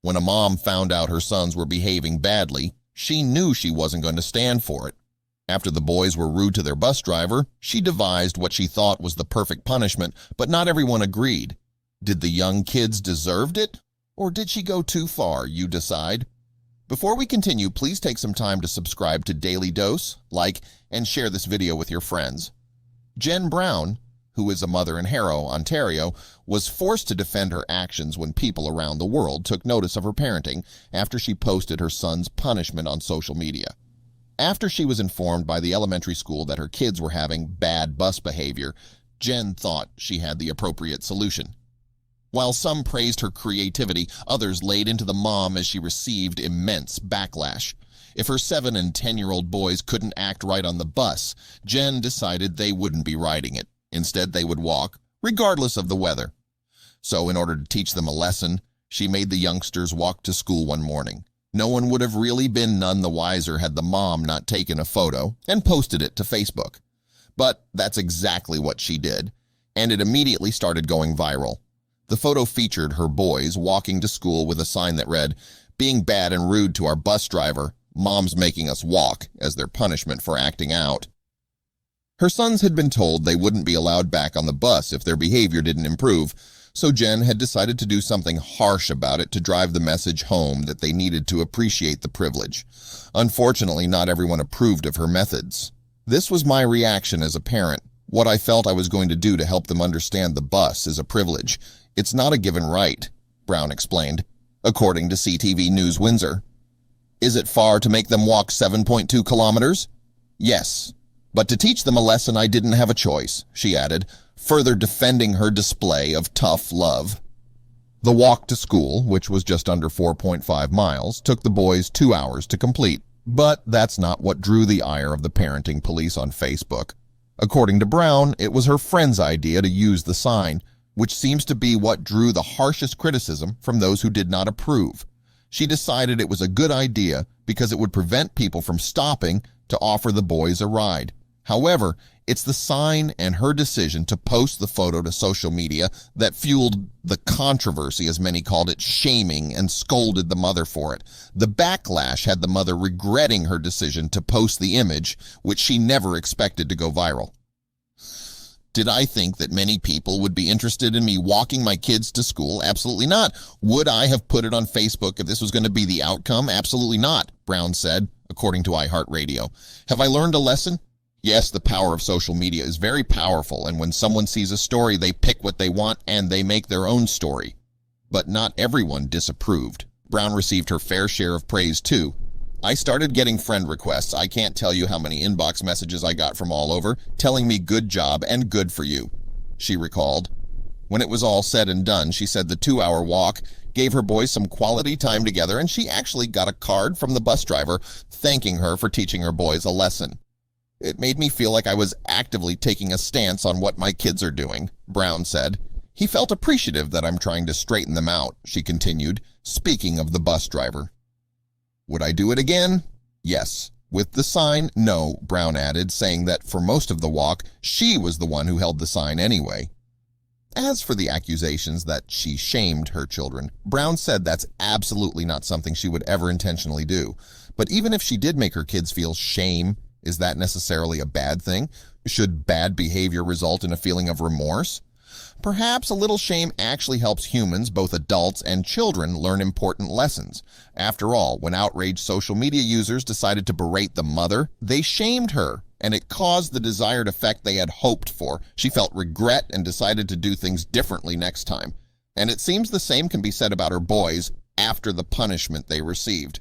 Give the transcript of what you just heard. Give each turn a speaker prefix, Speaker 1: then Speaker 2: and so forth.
Speaker 1: When a mom found out her sons were behaving badly, she knew she wasn't going to stand for it. After the boys were rude to their bus driver, she devised what she thought was the perfect punishment, but not everyone agreed. Did the young kids deserve it? Or did she go too far? You decide. Before we continue, please take some time to subscribe to Dailydose, like, and share this video with your friends. Jen Brown, who is a mother in Harrow, Ontario, was forced to defend her actions when people around the world took notice of her parenting after she posted her son's punishment on social media. After she was informed by the elementary school that her kids were having bad bus behavior, Jen thought she had the appropriate solution. While some praised her creativity, others laid into the mom as she received immense backlash. If her 7- and 10-year-old boys couldn't act right on the bus, Jen decided they wouldn't be riding it. Instead, they would walk, regardless of the weather. So, in order to teach them a lesson, she made the youngsters walk to school one morning. No one would have really been none the wiser had the mom not taken a photo and posted it to Facebook. But that's exactly what she did, and it immediately started going viral. The photo featured her boys walking to school with a sign that read, "Being bad and rude to our bus driver, Mom's making us walk," as their punishment for acting out. Her sons had been told they wouldn't be allowed back on the bus if their behavior didn't improve, so Jen had decided to do something harsh about it to drive the message home that they needed to appreciate the privilege. Unfortunately, not everyone approved of her methods. This was my reaction as a parent, what I felt I was going to do to help them understand the bus is a privilege. It's not a given right, Brown explained, according to CTV News Windsor. Is it far to make them walk 7.2 kilometers? Yes. But to teach them a lesson, I didn't have a choice, she added, further defending her display of tough love. The walk to school, which was just under 4.5 miles, took the boys 2 hours to complete. But that's not what drew the ire of the parenting police on Facebook. According to Brown, it was her friend's idea to use the sign, which seems to be what drew the harshest criticism from those who did not approve. She decided it was a good idea because it would prevent people from stopping to offer the boys a ride. However, it's the sign and her decision to post the photo to social media that fueled the controversy, as many called it, shaming and scolded the mother for it. The backlash had the mother regretting her decision to post the image, which she never expected to go viral. Did I think that many people would be interested in me walking my kids to school? Absolutely not. Would I have put it on Facebook if this was going to be the outcome? Absolutely not, Brown said, according to iHeartRadio. Have I learned a lesson? Yes, the power of social media is very powerful, and when someone sees a story, they pick what they want and they make their own story. But not everyone disapproved. Brown received her fair share of praise, too. I started getting friend requests. I can't tell you how many inbox messages I got from all over, telling me good job and good for you, she recalled. When it was all said and done, she said the 2-hour walk gave her boys some quality time together, and she actually got a card from the bus driver thanking her for teaching her boys a lesson. It made me feel like I was actively taking a stance on what my kids are doing, Brown said. He felt appreciative that I'm trying to straighten them out, she continued, speaking of the bus driver. Would I do it again? Yes. With the sign, no, Brown added, saying that for most of the walk, she was the one who held the sign anyway. As for the accusations that she shamed her children, Brown said that's absolutely not something she would ever intentionally do. But even if she did make her kids feel shame, is that necessarily a bad thing? Should bad behavior result in a feeling of remorse? Perhaps a little shame actually helps humans, both adults and children, learn important lessons. After all, when outraged social media users decided to berate the mother, they shamed her, and it caused the desired effect they had hoped for. She felt regret and decided to do things differently next time. And it seems the same can be said about her boys after the punishment they received.